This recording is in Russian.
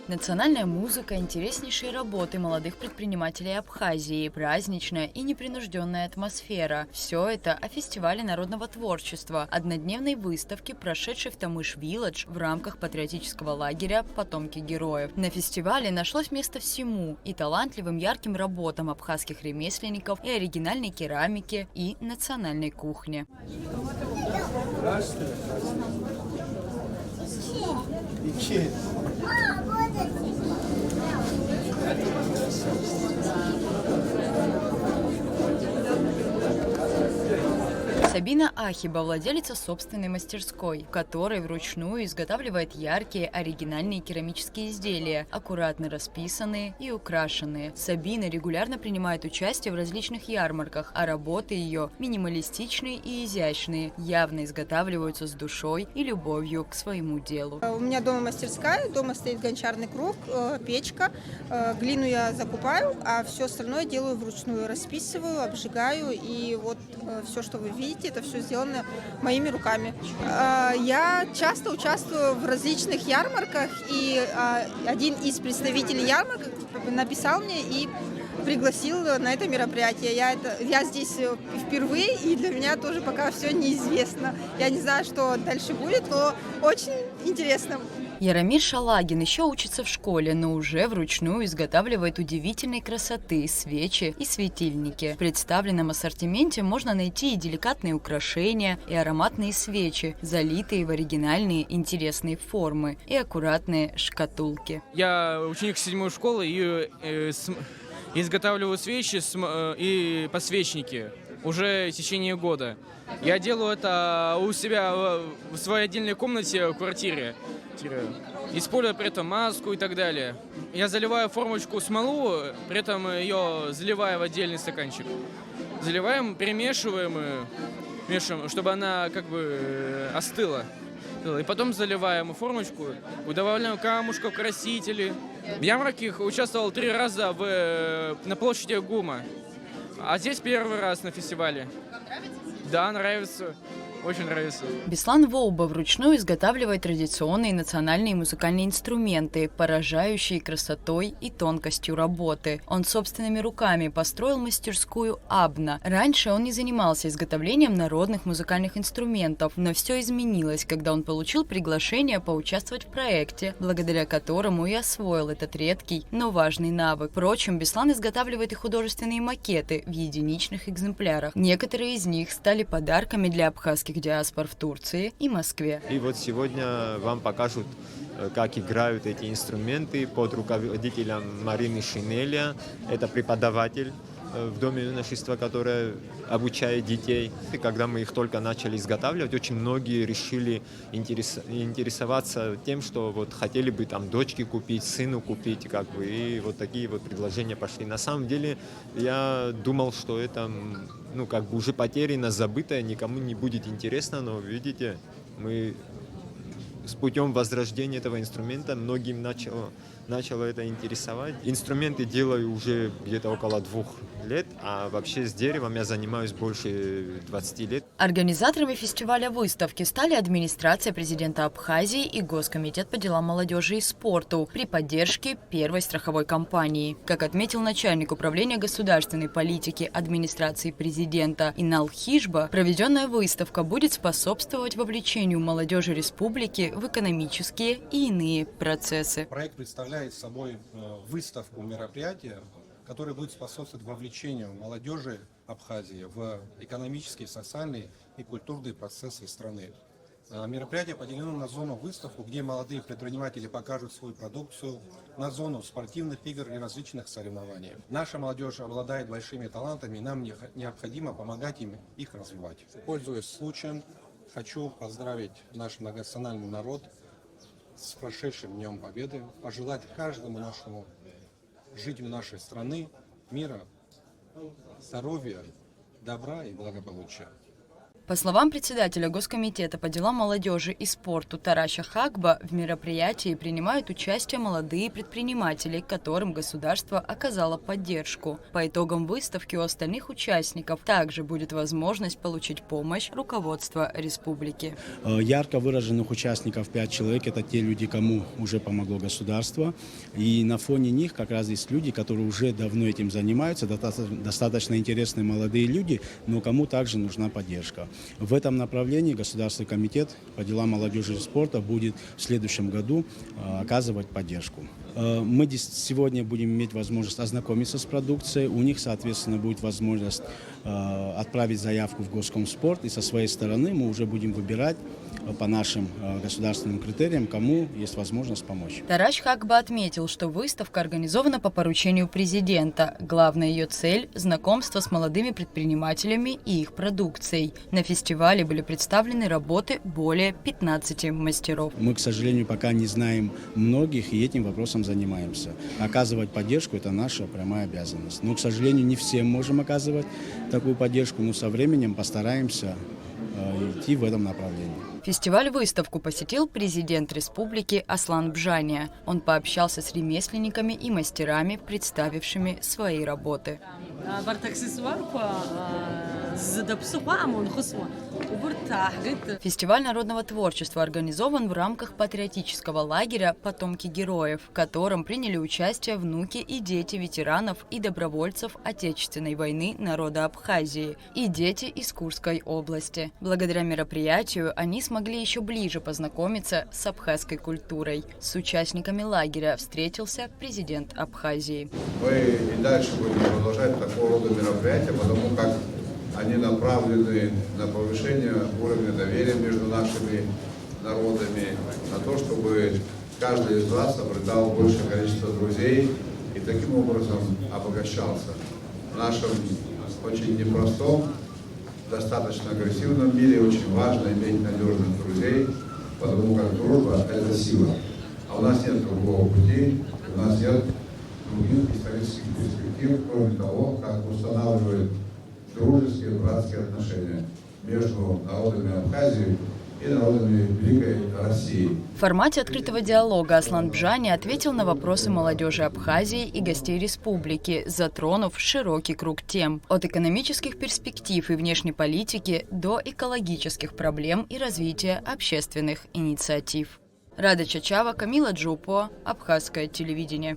Национальная музыка, интереснейшие работы молодых предпринимателей Абхазии, праздничная и непринужденная атмосфера. Все это о фестивале народного творчества, однодневной выставке, прошедшей в Тамыш-Вилладж в рамках патриотического лагеря «Потомки героев». На фестивале нашлось место всему – и талантливым ярким работам абхазских ремесленников, и оригинальной керамике, и национальной кухне. Сабина Ахиба – владелица собственной мастерской, в которой вручную изготавливает яркие оригинальные керамические изделия, аккуратно расписанные и украшенные. Сабина регулярно принимает участие в различных ярмарках, а работы ее минималистичные и изящные, явно изготавливаются с душой и любовью к своему делу. У меня дома мастерская, дома стоит гончарный круг, печка, глину я закупаю, а все остальное делаю вручную, расписываю, обжигаю, и вот все, что вы видите, это все сделано моими руками. Я часто участвую в различных ярмарках, и один из представителей ярмарок написал мне и пригласил на это мероприятие. Я здесь впервые, и для меня тоже пока все неизвестно. Я не знаю, что дальше будет, но очень интересно. Яромир Шалагин еще учится в школе, но уже вручную изготавливает удивительной красоты свечи и светильники. В представленном ассортименте можно найти и деликатные украшения, и ароматные свечи, залитые в оригинальные интересные формы, и аккуратные шкатулки. Я ученик 7-й школы и изготавливаю свечи и подсвечники уже в течение года. Я делаю это у себя в своей отдельной комнате в квартире, используя при этом маску и так далее. Я заливаю формочку смолу, при этом ее заливаю в отдельный стаканчик. Заливаем, перемешиваем, чтобы она как бы остыла. И потом заливаем формочку, добавляем камушков, красителей. В ярмарке участвовал 3 раза на площади ГУМа. А здесь первый раз на фестивале. Да, нравится. Очень нравится. Беслан Волба вручную изготавливает традиционные национальные музыкальные инструменты, поражающие красотой и тонкостью работы. Он собственными руками построил мастерскую «Абна». Раньше он не занимался изготовлением народных музыкальных инструментов, но все изменилось, когда он получил приглашение поучаствовать в проекте, благодаря которому и освоил этот редкий, но важный навык. Впрочем, Беслан изготавливает и художественные макеты в единичных экземплярах. Некоторые из них стали подарками для абхазских диаспор в Турции и Москве. И вот сегодня вам покажут, как играют эти инструменты под руководителем Марины Шинеля. Это преподаватель в Доме юношества, которая обучает детей. И когда мы их только начали изготавливать, очень многие решили интересоваться тем, что вот хотели бы там дочке купить, сыну купить, как бы, и вот такие вот предложения пошли. На самом деле я думал, что это как бы уже потеряно, забытое, никому не будет интересно, но видите, мы с путем возрождения этого инструмента многим начало это интересовать. Инструменты делаю уже где-то около 2 лет, а вообще с деревом я занимаюсь больше 20 лет. Организаторами фестиваля выставки стали администрация президента Абхазии и Госкомитет по делам молодежи и спорту при поддержке первой страховой компании. Как отметил начальник управления государственной политики администрации президента Инал Хижба, проведенная выставка будет способствовать вовлечению молодежи республики в экономические и иные процессы. Проект представляет собой выставку мероприятия, которое будет способствовать вовлечению молодежи Абхазии в экономические, социальные и культурные процессы страны. Мероприятие поделено на зону выставку, где молодые предприниматели покажут свою продукцию, на зону спортивных игр и различных соревнований. Наша молодежь обладает большими талантами, и нам необходимо помогать им их развивать. Пользуясь случаем, хочу поздравить наш многонациональный народ с прошедшим Днем Победы, пожелать каждому нашему жителю нашей страны мира, здоровья, добра и благополучия. По словам председателя Госкомитета по делам молодежи и спорту Тараща Хакба, в мероприятии принимают участие молодые предприниматели, которым государство оказало поддержку. По итогам выставки у остальных участников также будет возможность получить помощь руководства республики. Ярко выраженных участников 5 человек – это те люди, кому уже помогло государство. И на фоне них как раз есть люди, которые уже давно этим занимаются, достаточно интересные молодые люди, но кому также нужна поддержка. В этом направлении Государственный комитет по делам молодежи и спорта будет в следующем году оказывать поддержку. Мы сегодня будем иметь возможность ознакомиться с продукцией, у них, соответственно, будет возможность отправить заявку в Госкомспорт, и со своей стороны мы уже будем выбирать по нашим государственным критериям, кому есть возможность помочь. Таращ Хакба отметил, что выставка организована по поручению президента. Главная ее цель – знакомство с молодыми предпринимателями и их продукцией. На фестивале были представлены работы более 15 мастеров. Мы, к сожалению, пока не знаем многих, и этим вопросом занимаемся. Оказывать поддержку – это наша прямая обязанность. Но, к сожалению, не всем можем оказывать такую поддержку, но со временем постараемся идти в этом направлении. Фестиваль-выставку посетил президент республики Аслан Бжания. Он пообщался с ремесленниками и мастерами, представившими свои работы. Фестиваль народного творчества организован в рамках патриотического лагеря «Потомки героев», в котором приняли участие внуки и дети ветеранов и добровольцев Отечественной войны народа Абхазии и дети из Курской области. Благодаря мероприятию они смогли еще ближе познакомиться с абхазской культурой. С участниками лагеря встретился президент Абхазии. Мы и дальше будем продолжать такого рода мероприятия, потому как они направлены на повышение уровня доверия между нашими народами, на то, чтобы каждый из вас обретал большее количество друзей и таким образом обогащался. В нашем очень непростом, достаточно агрессивном мире очень важно иметь надежных друзей, потому как дружба – это сила. А у нас нет другого пути, у нас нет других исторических перспектив, кроме того, как устанавливают дружеские, братские отношения между народами Абхазии и народами Великой России. В формате открытого диалога Аслан Бжания ответил на вопросы молодежи Абхазии и гостей республики, затронув широкий круг тем – от экономических перспектив и внешней политики до экологических проблем и развития общественных инициатив. Рада Чачава, Камила Джупо, Абхазское телевидение.